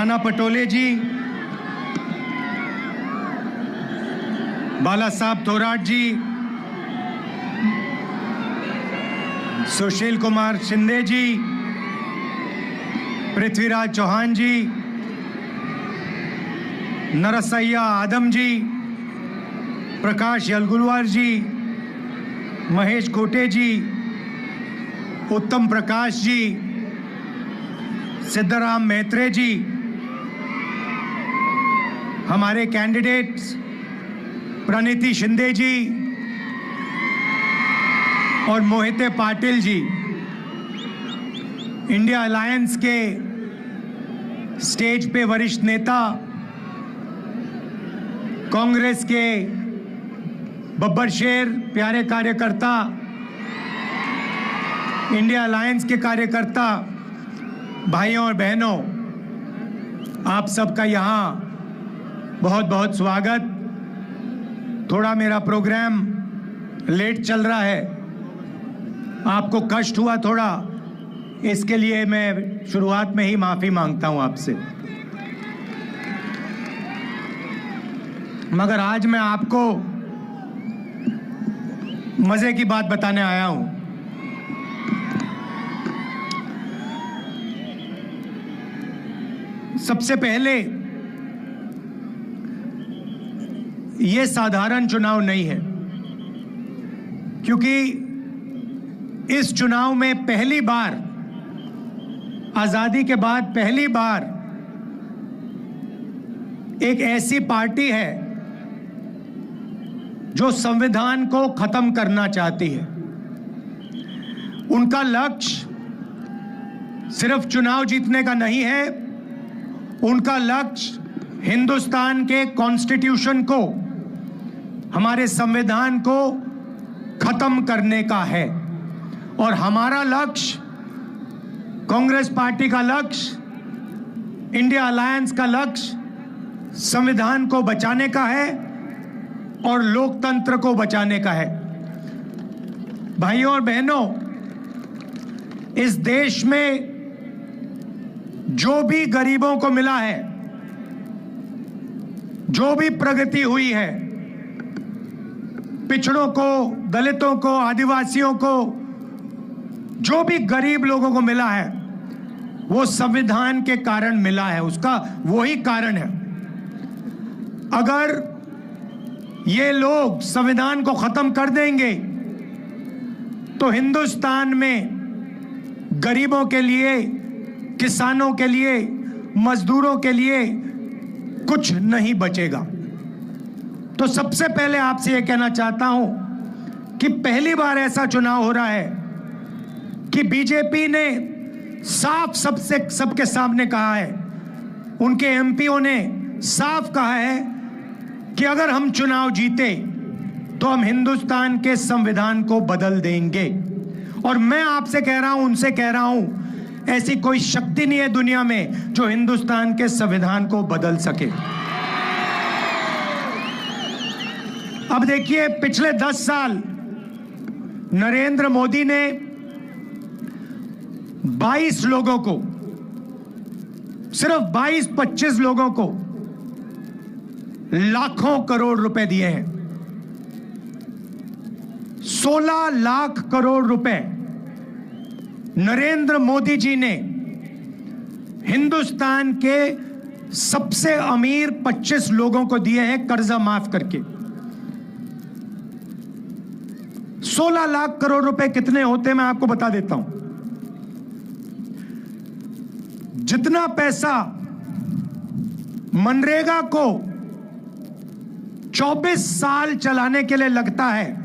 नाना पटोले जी, बाला साहब थोराट जी, सुशील कुमार शिंदे जी, पृथ्वीराज चौहान जी, नरसैया आदम जी, प्रकाश यलगुलवार जी, महेश कोटे जी, उत्तम प्रकाश जी, सिद्धराम मैत्रे जी, हमारे कैंडिडेट्स प्रणीति शिंदे जी और मोहिते पाटिल जी, इंडिया अलायंस के स्टेज पे वरिष्ठ नेता, कांग्रेस के बब्बर शेर प्यारे कार्यकर्ता, इंडिया अलायंस के कार्यकर्ता, भाइयों और बहनों, आप सबका यहाँ बहुत बहुत स्वागत। थोड़ा मेरा प्रोग्राम लेट चल रहा है, आपको कष्ट हुआ थोड़ा, इसके लिए मैं शुरुआत में ही माफ़ी मांगता हूँ आपसे। मगर आज मैं आपको मज़े की बात बताने आया हूँ। सबसे पहले ये साधारण चुनाव नहीं है, क्योंकि इस चुनाव में पहली बार, आजादी के बाद पहली बार एक ऐसी पार्टी है जो संविधान को खत्म करना चाहती है। उनका लक्ष्य सिर्फ चुनाव जीतने का नहीं है, उनका लक्ष्य हिंदुस्तान के कॉन्स्टिट्यूशन को, हमारे संविधान को खत्म करने का है। और हमारा लक्ष्य, कांग्रेस पार्टी का लक्ष्य, इंडिया अलायंस का लक्ष्य संविधान को बचाने का है और लोकतंत्र को बचाने का है। भाइयों और बहनों, इस देश में जो भी गरीबों को मिला है, जो भी प्रगति हुई है, पिछड़ों को, दलितों को, आदिवासियों को, जो भी गरीब लोगों को मिला है, वो संविधान के कारण मिला है। उसका वही कारण है। अगर ये लोग संविधान को खत्म कर देंगे तो हिंदुस्तान में गरीबों के लिए, किसानों के लिए, मजदूरों के लिए कुछ नहीं बचेगा। तो सबसे पहले आपसे यह कहना चाहता हूं कि पहली बार ऐसा चुनाव हो रहा है कि बीजेपी ने साफ सबके सामने कहा है, उनके एमपीओ ने साफ कहा है कि अगर हम चुनाव जीते तो हम हिंदुस्तान के संविधान को बदल देंगे। और मैं आपसे कह रहा हूं, उनसे कह रहा हूं, ऐसी कोई शक्ति नहीं है दुनिया में जो हिंदुस्तान के संविधान को बदल सके। अब देखिए, पिछले 10 साल नरेंद्र मोदी ने 22 लोगों को, सिर्फ 22-25 लोगों को लाखों करोड़ रुपए दिए हैं। 16 लाख करोड़ रुपए नरेंद्र मोदी जी ने हिंदुस्तान के सबसे अमीर 25 लोगों को दिए हैं कर्जा माफ करके। 16 लाख करोड़ रुपए कितने होते मैं आपको बता देता हूं। जितना पैसा मनरेगा को 24 साल चलाने के लिए लगता है,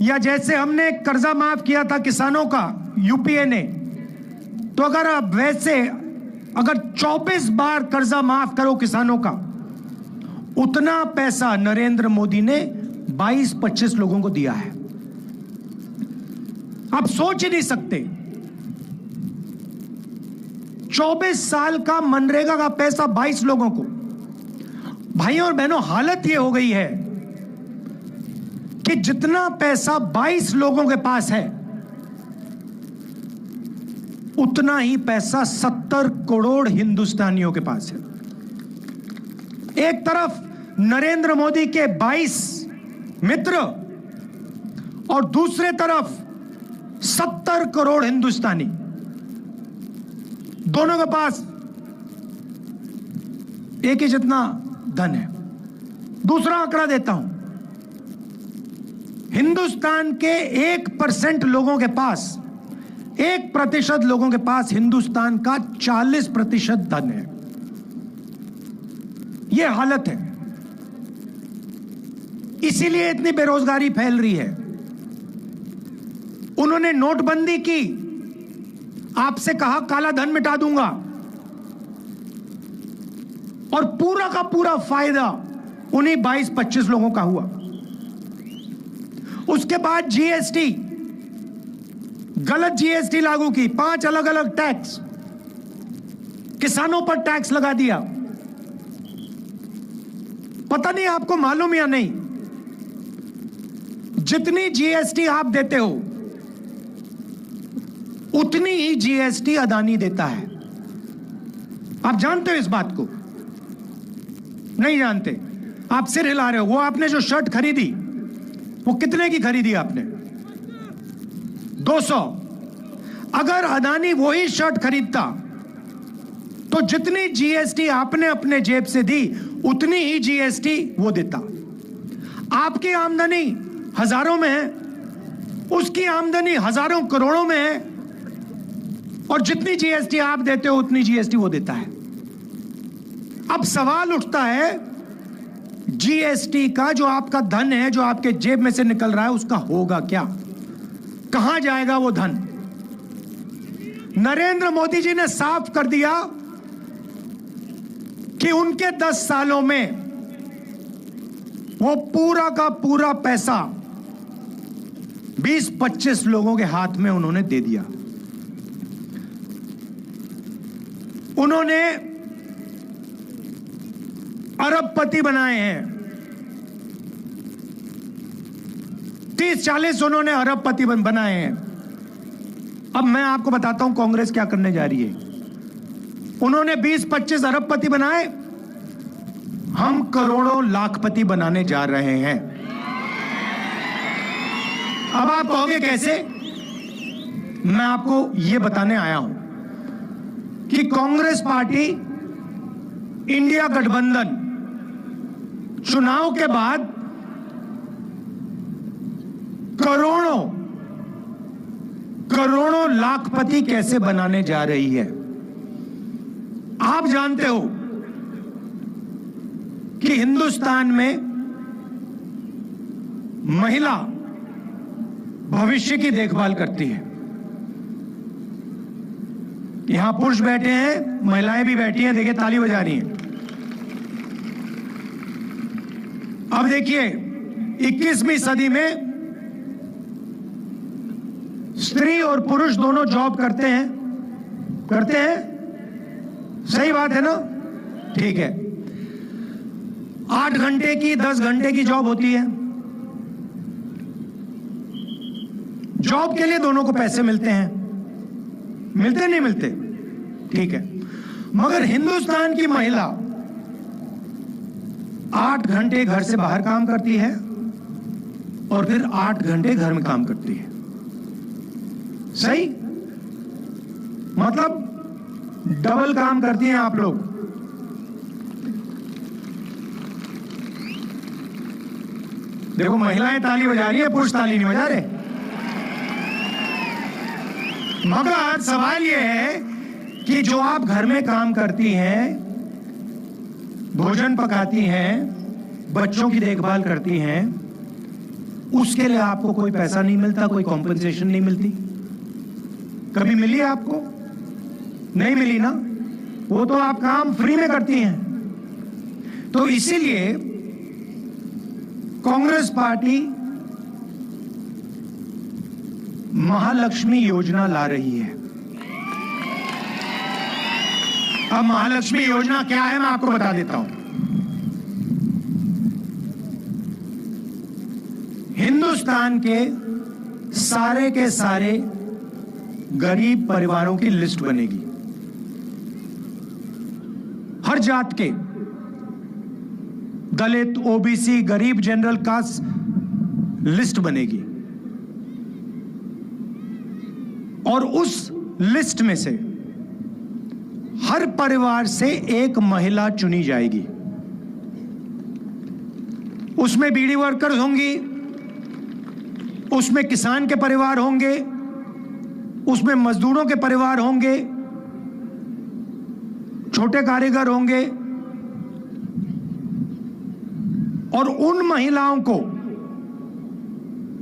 या जैसे हमने कर्जा माफ किया था किसानों का यूपीए ने, तो अगर आप वैसे अगर 24 बार कर्जा माफ करो किसानों का, उतना पैसा नरेंद्र मोदी ने 22-25 लोगों को दिया है। आप सोच ही नहीं सकते, 24 साल का मनरेगा का पैसा 22 लोगों को। भाइयों और बहनों, हालत यह हो गई है कि जितना पैसा 22 लोगों के पास है, उतना ही पैसा 70 करोड़ हिंदुस्तानियों के पास है। एक तरफ नरेंद्र मोदी के 22 मित्र और दूसरे तरफ 70 करोड़ हिंदुस्तानी, दोनों के पास एक ही जितना धन है। दूसरा आंकड़ा देता हूं, हिंदुस्तान के 1% लोगों के पास, 1% लोगों के पास हिंदुस्तान का 40% धन है। यह हालत है, इसीलिए इतनी बेरोजगारी फैल रही है। उन्होंने नोटबंदी की, आपसे कहा काला धन मिटा दूंगा, और पूरा का पूरा फायदा उन्हीं 22-25 लोगों का हुआ। उसके बाद जीएसटी, गलत जीएसटी लागू की, 5 अलग अलग टैक्स, किसानों पर टैक्स लगा दिया। पता नहीं आपको मालूम या नहीं, जितनी जीएसटी आप देते हो उतनी ही जीएसटी अदानी देता है। आप जानते हो इस बात को? नहीं जानते? आप सिर हिला रहे हो। वो आपने जो शर्ट खरीदी, वो कितने की खरीदी आपने? 200। अगर अदानी वही शर्ट खरीदता तो जितनी जीएसटी आपने अपने जेब से दी उतनी ही जीएसटी वो देता। आपकी आमदनी हजारों में है, उसकी आमदनी हजारों करोड़ों में है, और जितनी जीएसटी आप देते हो उतनी जीएसटी वो देता है। अब सवाल उठता है, जीएसटी का जो आपका धन है, जो आपके जेब में से निकल रहा है, उसका होगा क्या? कहां जाएगा वो धन? नरेंद्र मोदी जी ने साफ कर दिया कि उनके 10 सालों में वो पूरा का पूरा पैसा 20-25 लोगों के हाथ में उन्होंने दे दिया। उन्होंने अरबपति बनाए हैं, 30-40 उन्होंने अरबपति बनाए हैं। अब मैं आपको बताता हूं कांग्रेस क्या करने जा रही है। उन्होंने 20-25 अरबपति बनाए, हम करोड़ों लाखपति बनाने जा रहे हैं। अब आप कहोगे कैसे? मैं आपको यह बताने आया हूं कि कांग्रेस पार्टी, इंडिया गठबंधन चुनाव के बाद करोड़ों लाखपति कैसे बनाने जा रही है। आप जानते हो कि हिंदुस्तान में महिला भविष्य की देखभाल करती है। यहां पुरुष बैठे हैं, महिलाएं भी बैठी हैं, देखिए ताली बजा रही हैं। अब देखिए 21वीं सदी में स्त्री और पुरुष दोनों जॉब करते हैं। सही बात है ना? ठीक है। 8 घंटे की, 10 घंटे की जॉब होती है। जॉब के लिए दोनों को पैसे मिलते हैं, मिलते नहीं मिलते? ठीक है। मगर हिंदुस्तान की महिला 8 घंटे घर से बाहर काम करती है और फिर 8 घंटे घर में काम करती है। सही? मतलब डबल काम करती हैं आप लोग। देखो महिलाएं ताली बजा रही है, पुरुष ताली नहीं बजा रहे। मगर सवाल यह है कि जो आप घर में काम करती हैं, भोजन पकाती हैं, बच्चों की देखभाल करती हैं, उसके लिए आपको कोई पैसा नहीं मिलता, कोई कॉम्पेंसेशन नहीं मिलती। कभी मिली है आपको? नहीं मिली ना? वो तो आप काम फ्री में करती हैं। तो इसीलिए कांग्रेस पार्टी महालक्ष्मी योजना ला रही है। अब महालक्ष्मी योजना क्या है मैं आपको बता देता हूं। हिंदुस्तान के सारे गरीब परिवारों की लिस्ट बनेगी। हर जात के, दलित, ओबीसी, गरीब, जनरल कास्ट लिस्ट बनेगी और उस लिस्ट में से हर परिवार से एक महिला चुनी जाएगी। उसमें बीड़ी वर्कर्स होंगी, उसमें किसान के परिवार होंगे, उसमें मजदूरों के परिवार होंगे, छोटे कारीगर होंगे और उन महिलाओं को,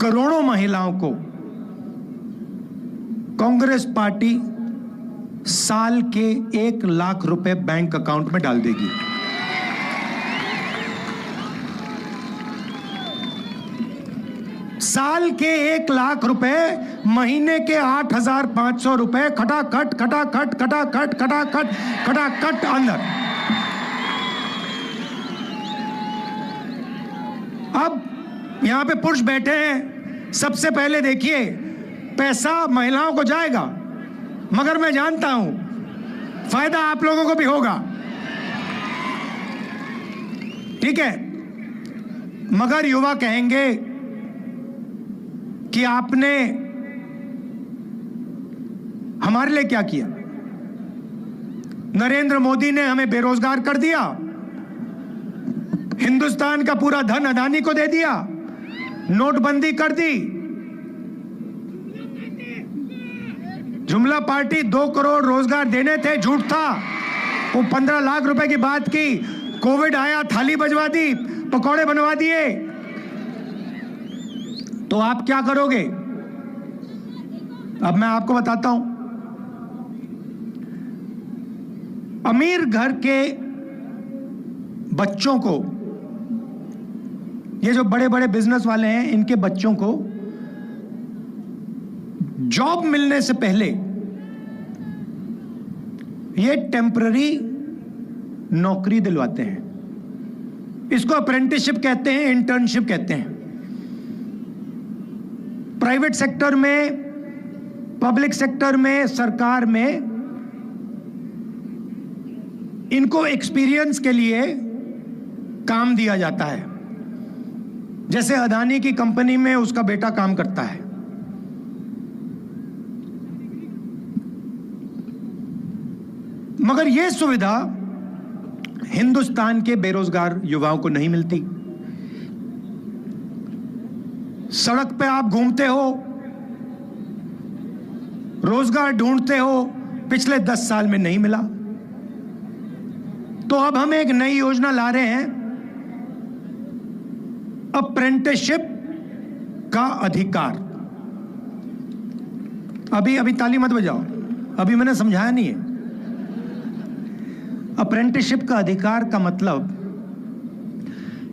करोड़ों महिलाओं को कांग्रेस पार्टी साल के 1 लाख रुपए बैंक अकाउंट में डाल देगी। साल के 1 लाख रुपए, महीने के 8,500 रुपए, खटाखट खटाखट खटाखट खटाखट खटाखट अंदर। अब यहां पे पुरुष बैठे हैं, सबसे पहले देखिए पैसा महिलाओं को जाएगा, मगर मैं जानता हूं फायदा आप लोगों को भी होगा, ठीक है। मगर युवा कहेंगे कि आपने हमारे लिए क्या किया? नरेंद्र मोदी ने हमें बेरोजगार कर दिया, हिंदुस्तान का पूरा धन अदानी को दे दिया, नोटबंदी कर दी, जुमला पार्टी 2 करोड़ रोजगार देने थे, झूठ था, वो 15 लाख रुपए की बात की, कोविड आया, थाली बजवा दी, पकौड़े बनवा दिए। तो आप क्या करोगे? अब मैं आपको बताता हूं। अमीर घर के बच्चों को, ये जो बड़े बड़े बिजनेस वाले हैं, इनके बच्चों को जॉब मिलने से पहले ये टेम्पररी नौकरी दिलवाते हैं। इसको अप्रेंटिसशिप कहते हैं, इंटर्नशिप कहते हैं। प्राइवेट सेक्टर में, पब्लिक सेक्टर में, सरकार में इनको एक्सपीरियंस के लिए काम दिया जाता है। जैसे अदानी की कंपनी में उसका बेटा काम करता है। मगर यह सुविधा हिंदुस्तान के बेरोजगार युवाओं को नहीं मिलती। सड़क पे आप घूमते हो, रोजगार ढूंढते हो, पिछले 10 साल में नहीं मिला। तो अब हम एक नई योजना ला रहे हैं, अप्रेंटिसशिप का अधिकार। अभी ताली मत बजाओ, अभी मैंने समझाया नहीं है। अप्रेंटिसशिप का अधिकार का मतलब,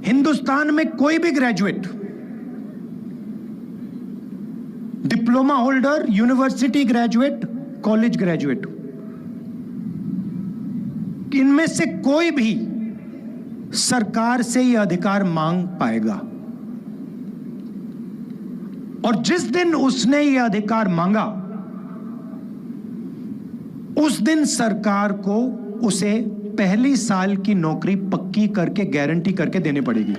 हिंदुस्तान में कोई भी graduate, diploma holder, university graduate, college graduate, इनमें से कोई भी सरकार से यह अधिकार मांग पाएगा। और जिस दिन उसने यह अधिकार मांगा, उस दिन सरकार को उसे पहली साल की नौकरी पक्की करके, गारंटी करके देनी पड़ेगी।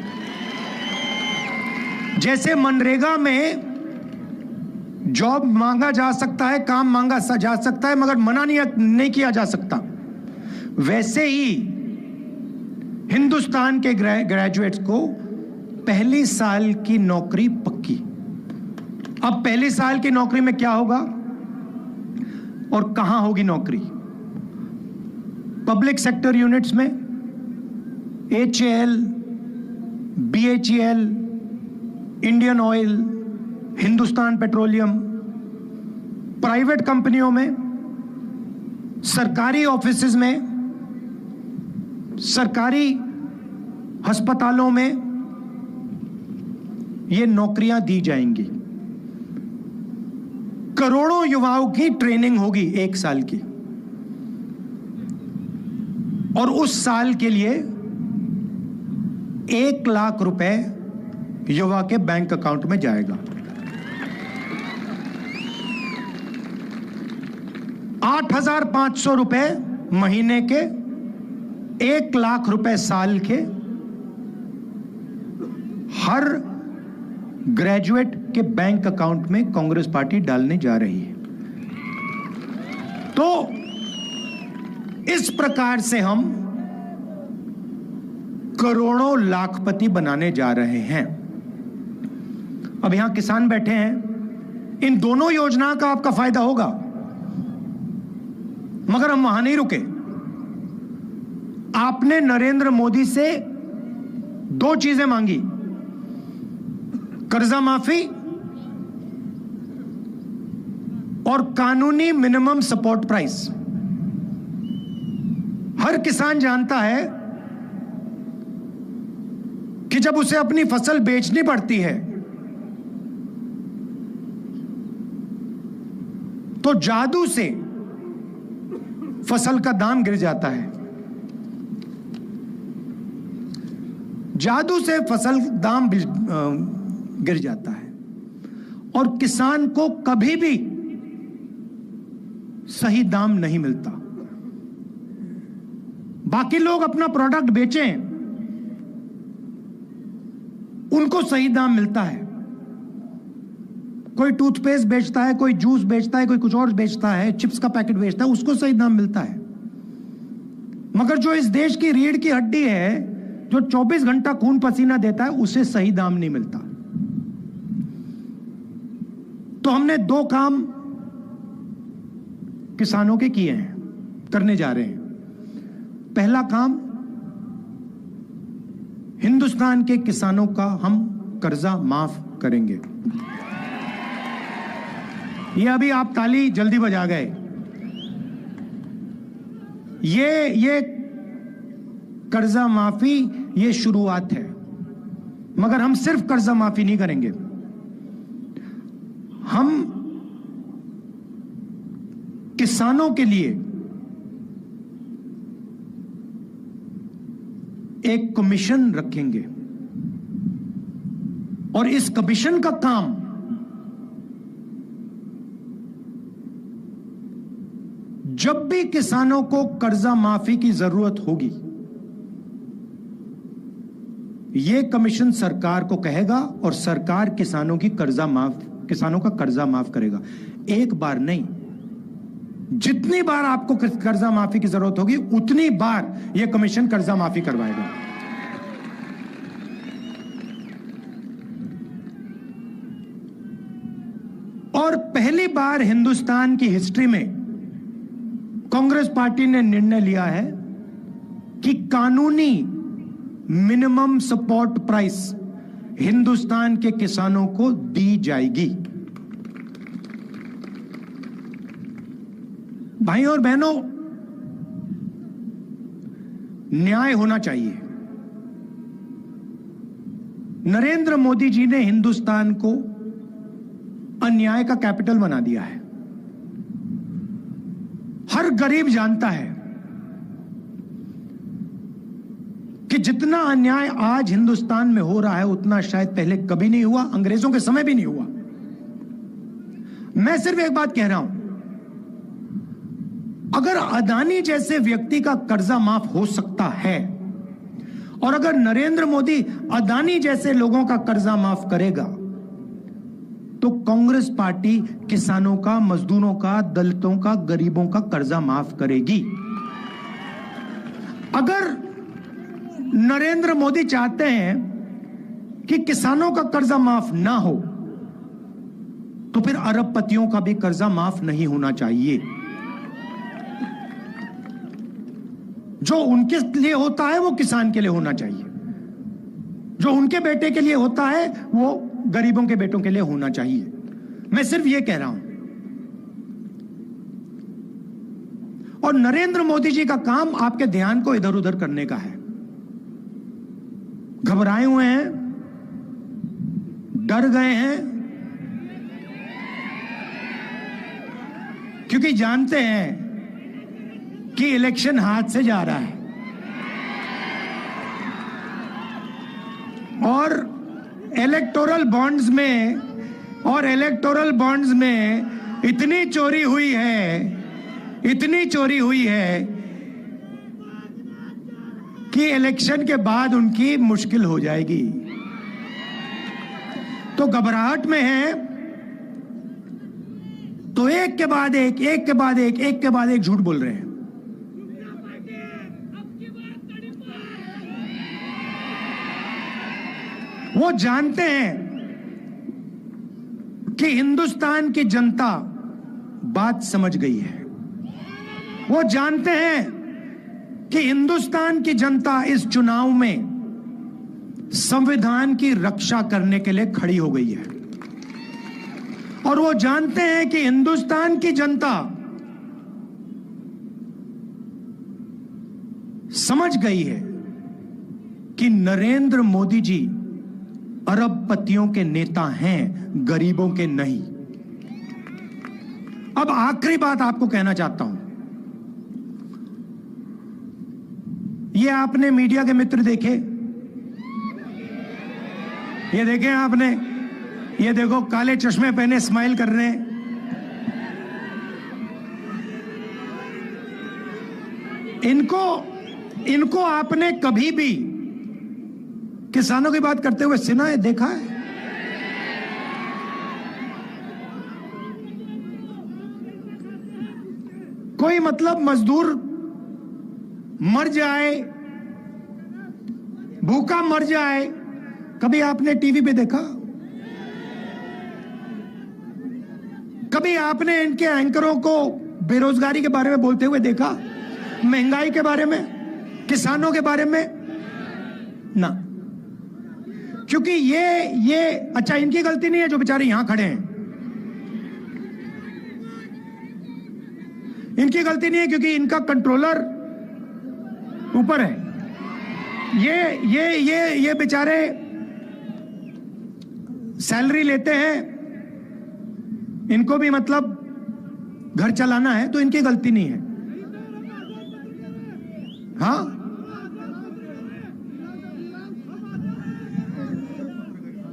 जैसे मनरेगा में जॉब मांगा जा सकता है, काम मांगा जा सकता है, मगर मना नहीं किया जा सकता, वैसे ही हिंदुस्तान के ग्रेजुएट्स को पहली साल की नौकरी पक्की। अब पहली साल की नौकरी में क्या होगा और कहां होगी नौकरी? पब्लिक सेक्टर यूनिट्स में, HAL, BHEL, Indian oil, Hindustan petroleum, private कंपनियों में, सरकारी ऑफिसेज में, सरकारी अस्पतालों में ये नौकरियां दी जाएंगी। करोड़ों युवाओं की ट्रेनिंग होगी 1 साल की, और उस साल के लिए 1 लाख रुपए युवा के बैंक अकाउंट में जाएगा। 8,500 रुपए महीने के, 1 लाख रुपए साल के हर ग्रेजुएट के बैंक अकाउंट में कांग्रेस पार्टी डालने जा रही है। तो इस प्रकार से हम करोड़ों लाखपति बनाने जा रहे हैं। अब यहां किसान बैठे हैं, इन दोनों योजनाओं का आपका फायदा होगा, मगर हम वहां नहीं रुके। आपने नरेंद्र मोदी से 2 चीजें मांगी, कर्जा माफी और कानूनी मिनिमम सपोर्ट प्राइस। हर किसान जानता है कि जब उसे अपनी फसल बेचनी पड़ती है तो जादू से फसल का दाम गिर जाता है, जादू से फसल दाम गिर जाता है और किसान को कभी भी सही दाम नहीं मिलता। बाकी लोग अपना प्रोडक्ट बेचें, उनको सही दाम मिलता है। कोई टूथपेस्ट बेचता है, कोई जूस बेचता है, कोई कुछ और बेचता है, चिप्स का पैकेट बेचता है, उसको सही दाम मिलता है। मगर जो इस देश की रीढ़ की हड्डी है, जो 24 घंटा खून पसीना देता है, उसे सही दाम नहीं मिलता। तो हमने 2 काम किसानों के किए हैं, करने जा रहे हैं। पहला काम, हिंदुस्तान के किसानों का हम कर्जा माफ करेंगे। ये अभी आप ताली जल्दी बजा गए, ये कर्जा माफी ये शुरुआत है, मगर हम सिर्फ कर्जा माफी नहीं करेंगे। हम किसानों के लिए एक कमीशन रखेंगे और इस कमीशन का काम जब भी किसानों को कर्जा माफी की जरूरत होगी, यह कमीशन सरकार को कहेगा और सरकार किसानों का कर्जा माफ करेगा। एक बार नहीं, जितनी बार आपको कर्जा माफी की जरूरत होगी उतनी बार यह कमीशन कर्जा माफी करवाएगा। और पहली बार हिंदुस्तान की हिस्ट्री में कांग्रेस पार्टी ने निर्णय लिया है कि कानूनी मिनिमम सपोर्ट प्राइस हिंदुस्तान के किसानों को दी जाएगी। भाइयों और बहनों, न्याय होना चाहिए। नरेंद्र मोदी जी ने हिंदुस्तान को अन्याय का कैपिटल बना दिया है। हर गरीब जानता है कि जितना अन्याय आज हिंदुस्तान में हो रहा है उतना शायद पहले कभी नहीं हुआ, अंग्रेजों के समय भी नहीं हुआ। मैं सिर्फ एक बात कह रहा हूं, अगर अदानी जैसे व्यक्ति का कर्जा माफ हो सकता है और अगर नरेंद्र मोदी अदानी जैसे लोगों का कर्जा माफ करेगा, तो कांग्रेस पार्टी किसानों का, मजदूरों का, दलितों का, गरीबों का कर्जा माफ करेगी। अगर नरेंद्र मोदी चाहते हैं कि किसानों का कर्जा माफ ना हो, तो फिर अरबपतियों का भी कर्जा माफ नहीं होना चाहिए। जो उनके लिए होता है वो किसान के लिए होना चाहिए, जो उनके बेटे के लिए होता है वो गरीबों के बेटों के लिए होना चाहिए। मैं सिर्फ ये कह रहा हूं। और नरेंद्र मोदी जी का काम आपके ध्यान को इधर उधर करने का है। घबराए हुए हैं, डर गए हैं, क्योंकि जानते हैं कि इलेक्शन हाथ से जा रहा है और इलेक्टोरल बॉन्ड्स में इतनी चोरी हुई है इतनी चोरी हुई है कि इलेक्शन के बाद उनकी मुश्किल हो जाएगी। तो घबराहट में है, तो एक के बाद एक, एक के बाद एक, एक के बाद एक झूठ बोल रहे हैं। वो जानते हैं कि हिंदुस्तान की जनता बात समझ गई है। वो जानते हैं कि हिंदुस्तान की जनता इस चुनाव में संविधान की रक्षा करने के लिए खड़ी हो गई है। और वो जानते हैं कि हिंदुस्तान की जनता समझ गई है कि नरेंद्र मोदी जी अरबपतियों के नेता हैं, गरीबों के नहीं। अब आखिरी बात आपको कहना चाहता हूं, ये आपने मीडिया के मित्र देखे, ये देखे आपने, ये देखो काले चश्मे पहने स्माइल कर रहे हैं। इनको आपने कभी भी किसानों की बात करते हुए सुना है, देखा है? कोई मतलब मजदूर मर जाए, भूखा मर जाए, कभी आपने टीवी पे देखा? कभी आपने इनके एंकरों को बेरोजगारी के बारे में बोलते हुए देखा? महंगाई के बारे में, किसानों के बारे में? ना। क्योंकि ये अच्छा, इनकी गलती नहीं है जो बेचारे यहां खड़े हैं, इनकी गलती नहीं है क्योंकि इनका कंट्रोलर ऊपर है। ये बेचारे सैलरी लेते हैं, इनको भी मतलब घर चलाना है, तो इनकी गलती नहीं है। हाँ,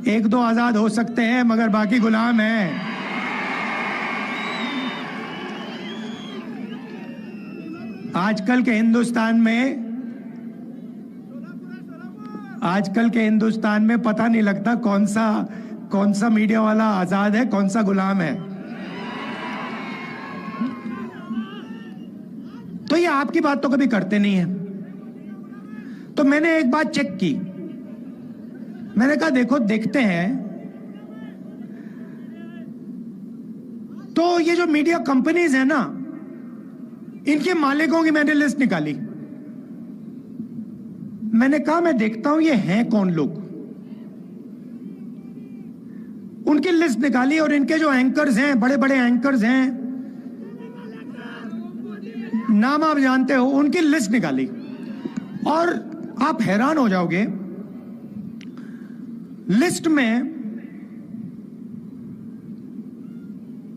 एक दो आजाद हो सकते हैं मगर बाकी गुलाम हैं। आजकल के हिंदुस्तान में पता नहीं लगता कौन सा मीडिया वाला आजाद है, कौन सा गुलाम है। तो ये आपकी बात तो कभी करते नहीं है। तो मैंने एक बात चेक की, मैंने कहा देखो देखते हैं। तो ये जो मीडिया कंपनीज है ना, इनके मालिकों की मैंने लिस्ट निकाली। मैंने कहा मैं देखता हूं ये हैं कौन लोग। उनकी लिस्ट निकाली और इनके जो एंकर्स हैं, बड़े बड़े एंकर्स हैं, नाम आप जानते हो, उनकी लिस्ट निकाली और आप हैरान हो जाओगे। लिस्ट में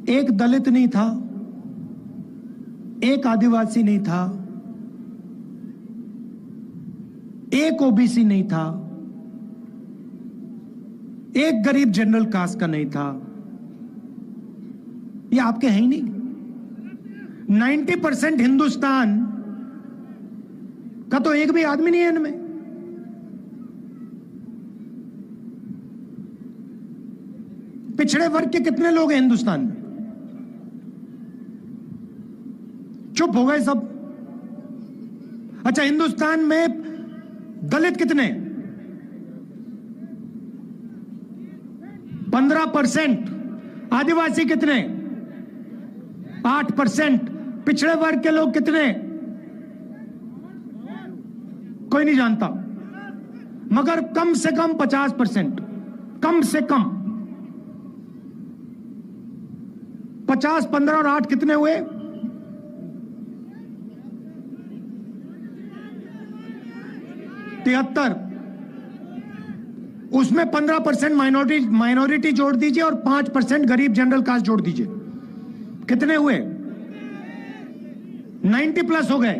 एक दलित नहीं था, एक आदिवासी नहीं था, एक ओबीसी नहीं था, एक गरीब जनरल कास्ट का नहीं था। ये आपके हैं ही नहीं। 90% हिंदुस्तान का तो एक भी आदमी नहीं है इनमें। पिछड़े वर्ग के कितने लोग हैं हिंदुस्तान में? चुप हो गए सब। अच्छा, हिंदुस्तान में दलित कितने? 15%। आदिवासी कितने? 8%। पिछड़े वर्ग के लोग कितने? कोई नहीं जानता, मगर कम से कम 50%। कम से कम 50, 15 और 8 कितने हुए? 73। उसमें 15% माइनॉरिटी जोड़ दीजिए और 5% गरीब जनरल कास्ट जोड़ दीजिए, कितने हुए? 90 प्लस हो गए।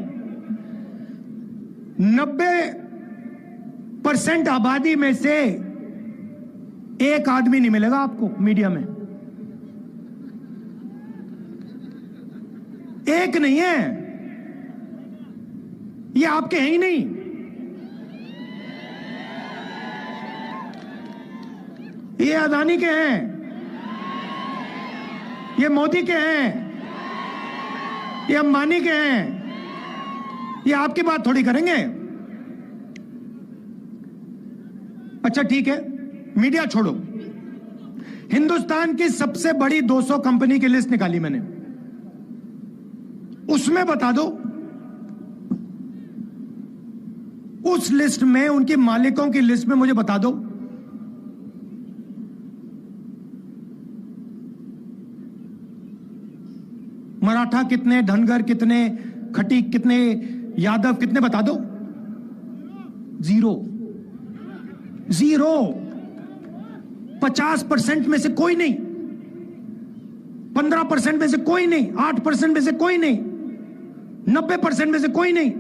90% आबादी में से एक आदमी नहीं मिलेगा आपको मीडिया में। एक नहीं है, ये आपके हैं ही नहीं। ये अदानी के हैं, ये मोदी के हैं, ये अंबानी के हैं। ये आपकी बात थोड़ी करेंगे। अच्छा ठीक है, मीडिया छोड़ो। हिंदुस्तान की सबसे बड़ी 200 कंपनी की लिस्ट निकाली मैंने, उसमें बता दो, उस लिस्ट में उनके मालिकों की लिस्ट में मुझे बता दो मराठा कितने, धनगर कितने, खटीक कितने, यादव कितने, बता दो। Zero, zero. 50% में से कोई नहीं, 15% में से कोई नहीं, 8% में से कोई नहीं, 90% में से कोई नहीं,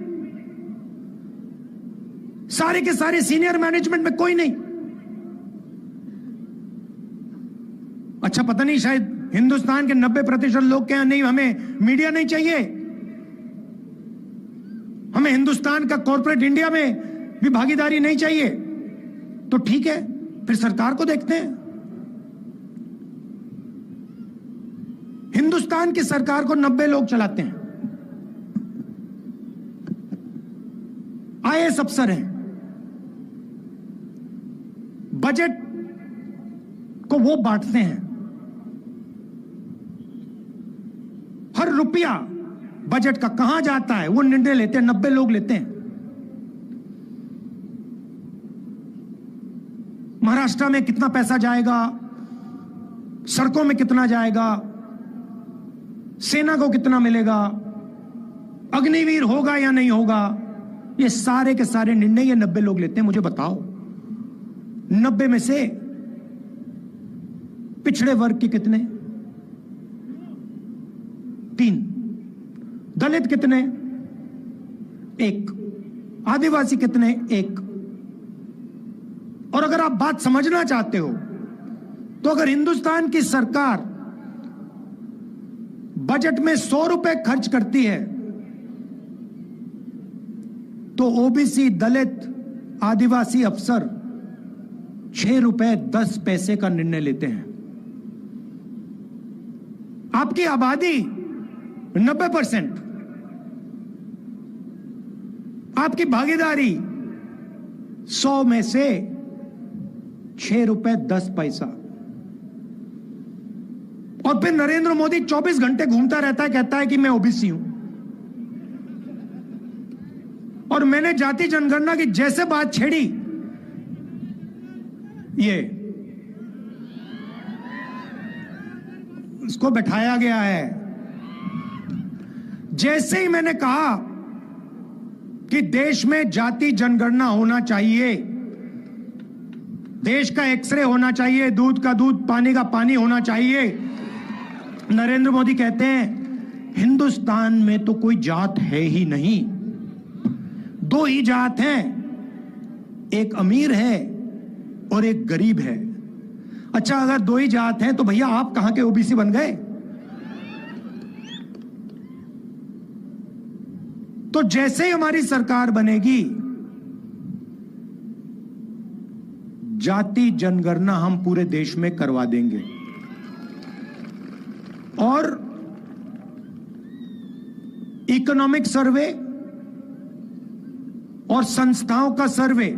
सारे के सारे सीनियर मैनेजमेंट में कोई नहीं। अच्छा पता नहीं, शायद हिंदुस्तान के 90% लोग क्या, नहीं हमें मीडिया नहीं चाहिए, हमें हिंदुस्तान का कॉर्पोरेट इंडिया में भी भागीदारी नहीं चाहिए। तो ठीक है, फिर सरकार को देखते हैं। हिंदुस्तान की सरकार को 90 लोग चलाते हैं, आईएएस अफसर हैं, बजट को वो बांटते हैं, हर रुपया बजट का कहां जाता है वो निर्णय लेते हैं, 90 लोग लेते हैं। महाराष्ट्र में कितना पैसा जाएगा, सड़कों में कितना जाएगा, सेना को कितना मिलेगा, अग्निवीर होगा या नहीं होगा, ये सारे के सारे निर्णय ये 90 लोग लेते हैं। मुझे बताओ, 90 में से पिछड़े वर्ग के कितने? 3। दलित कितने? 1। आदिवासी कितने? 1। और अगर आप बात समझना चाहते हो तो अगर हिंदुस्तान की सरकार बजट में 100 रुपए खर्च करती है तो ओबीसी, दलित, आदिवासी अफसर 6 रुपए 10 पैसे का निर्णय लेते हैं। आपकी आबादी 90%, आपकी भागीदारी 100 में से 6 रुपए 10 पैसा। और फिर नरेंद्र मोदी 24 घंटे घूमता रहता है, कहता है कि मैं ओबीसी हूं। और मैंने जाति जनगणना की जैसे बात छेड़ी, ये उसको बैठाया गया है। जैसे ही मैंने कहा कि देश में जाति जनगणना होना चाहिए, देश का एक्सरे होना चाहिए, दूध का दूध, पानी का पानी होना चाहिए, नरेंद्र मोदी कहते हैं हिंदुस्तान में तो कोई जात है ही नहीं, 2 ही जात हैं, एक अमीर है और एक गरीब है। अच्छा अगर 2 ही जात हैं तो भैया आप कहां के ओबीसी बन गए? तो जैसे ही हमारी सरकार बनेगी, जाति जनगणना हम पूरे देश में करवा देंगे। और इकोनॉमिक सर्वे और संस्थाओं का सर्वे,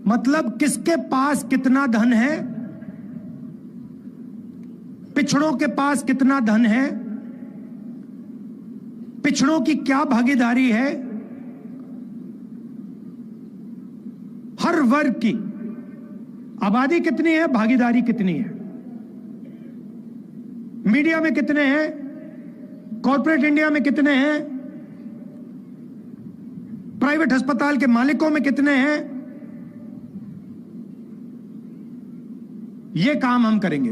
मतलब किसके पास कितना धन है, पिछड़ों के पास कितना धन है, पिछड़ों की क्या भागीदारी है, हर वर्ग की आबादी कितनी है, भागीदारी कितनी है, मीडिया में कितने हैं, कॉर्पोरेट इंडिया में कितने हैं, प्राइवेट अस्पताल के मालिकों में कितने हैं, यह काम हम करेंगे।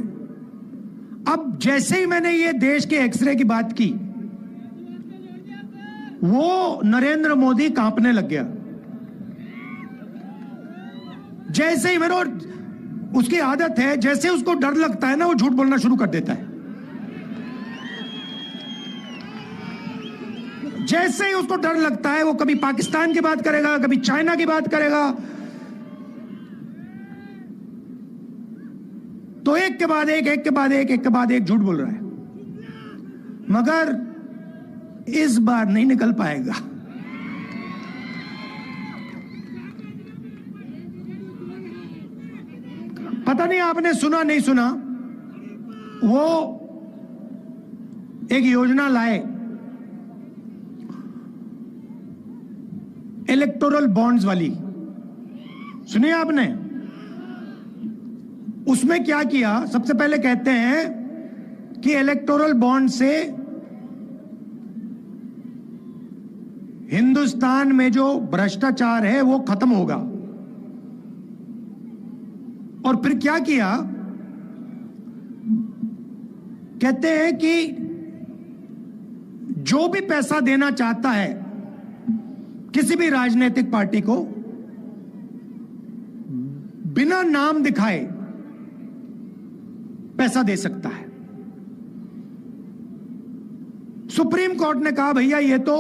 अब जैसे ही मैंने ये देश के एक्सरे की बात की, वो नरेंद्र मोदी कांपने लग गया। जैसे ही मेरे, उसकी आदत है, जैसे उसको डर लगता है ना, वो झूठ बोलना शुरू कर देता है। जैसे ही उसको डर लगता है वो कभी पाकिस्तान की बात करेगा, कभी चाइना की बात करेगा, तो एक के बाद एक झूठ बोल रहा है, मगर इस बार नहीं निकल पाएगा। पता नहीं आपने सुना नहीं सुना, वो एक योजना लाए इलेक्टोरल बॉन्ड्स वाली, सुनिए आपने? उसमें क्या किया, सबसे पहले कहते हैं कि इलेक्टोरल बॉन्ड से हिंदुस्तान में जो भ्रष्टाचार है वो खत्म होगा। और फिर क्या किया, कहते हैं कि जो भी पैसा देना चाहता है किसी भी राजनीतिक पार्टी को, बिना नाम दिखाए पैसा दे सकता है। सुप्रीम कोर्ट ने कहा भैया ये तो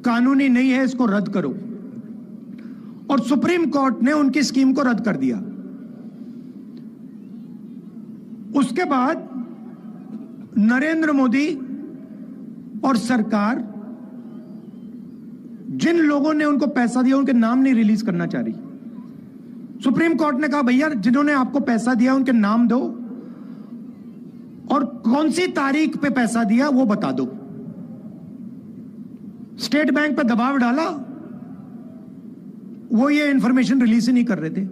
कानूनी नहीं है, इसको रद्द करो, और सुप्रीम कोर्ट ने उनकी स्कीम को रद्द कर दिया। उसके बाद नरेंद्र मोदी और सरकार जिन लोगों ने उनको पैसा दिया उनके नाम नहीं रिलीज करना चाह रही। सुप्रीम कोर्ट ने कहा भैया जिन्होंने आपको पैसा दिया उनके नाम दो और कौन सी तारीख पे पैसा दिया वो बता दो। स्टेट बैंक पे दबाव डाला, वो ये इंफॉर्मेशन रिलीज ही नहीं कर रहे थे।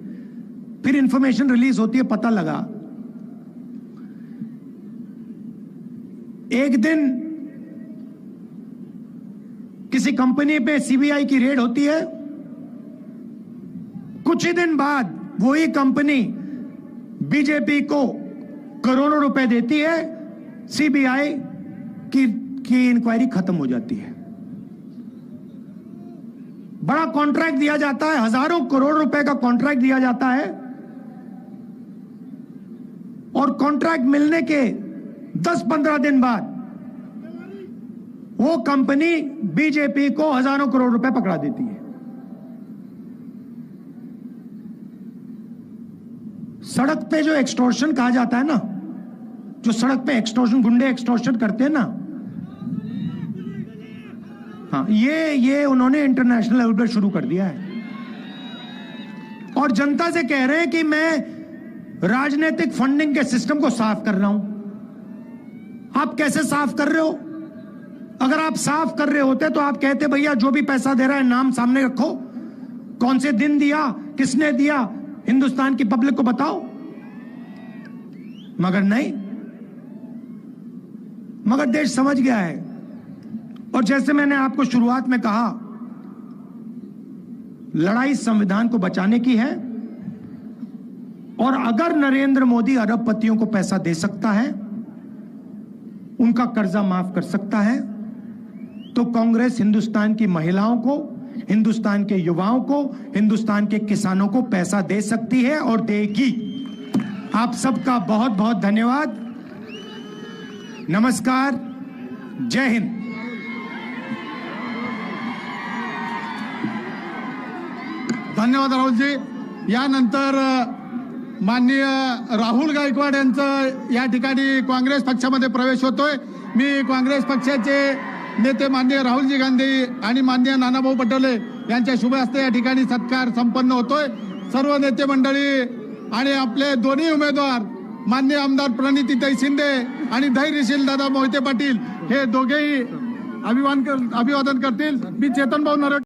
फिर इंफॉर्मेशन रिलीज होती है, पता लगा एक दिन किसी कंपनी पे सीबीआई की रेड होती है, कुछ ही दिन बाद वही कंपनी बीजेपी को करोड़ों रुपए देती है, सीबीआई की इंक्वायरी खत्म हो जाती है। बड़ा कॉन्ट्रैक्ट दिया जाता है, हजारों करोड़ रुपए का कॉन्ट्रैक्ट दिया जाता है, और कॉन्ट्रैक्ट मिलने के 10-15 दिन बाद वो कंपनी बीजेपी को हजारों करोड़ रुपए पकड़ा देती है। सड़क पे जो एक्सटॉर्शन कहा जाता है ना, जो सड़क पे एक्सटॉर्शन, गुंडे एक्सटॉर्शन करते हैं ना, हाँ, ये उन्होंने इंटरनेशनल लेवल पर शुरू कर दिया है। और जनता से कह रहे हैं कि मैं राजनीतिक फंडिंग के सिस्टम को साफ कर रहा हूं। आप कैसे साफ कर रहे हो? अगर आप साफ कर रहे होते तो आप कहते भैया जो भी पैसा दे रहा है नाम सामने रखो, कौन से दिन दिया, किसने दिया, हिंदुस्तान की पब्लिक को बताओ। मगर नहीं, मगर देश समझ गया है। और जैसे मैंने आपको शुरुआत में कहा, लड़ाई संविधान को बचाने की है, और अगर नरेंद्र मोदी अरबपतियों को पैसा दे सकता है, उनका कर्जा माफ कर सकता है, तो कांग्रेस हिंदुस्तान की महिलाओं को, हिंदुस्तान के युवाओं को, हिंदुस्तान के किसानों को पैसा दे सकती है और देगी। आप सबका बहुत बहुत धन्यवाद। नमस्कार, जय हिंद। धन्यवाद राहुलजी। यानंतर माननीय राहुल गायकवाड यांचं या ठिकाणी काँग्रेस पक्षामध्ये प्रवेश होतोय। मी काँग्रेस पक्षाचे नेते माननीय राहुलजी गांधी आणि माननीय नानाभाऊ पटोले यांच्या शुभ हस्ते या ठिकाणी सत्कार संपन्न होतोय। सर्व नेते मंडळी आणि आपले दोन्ही उमेदवार माननीय आमदार प्रणितीताई शिंदे आणि धैर्यशील दादा मोहिते पाटील हे दोघेही अभिवादन करतील। मी चेतन भाऊ नरोटे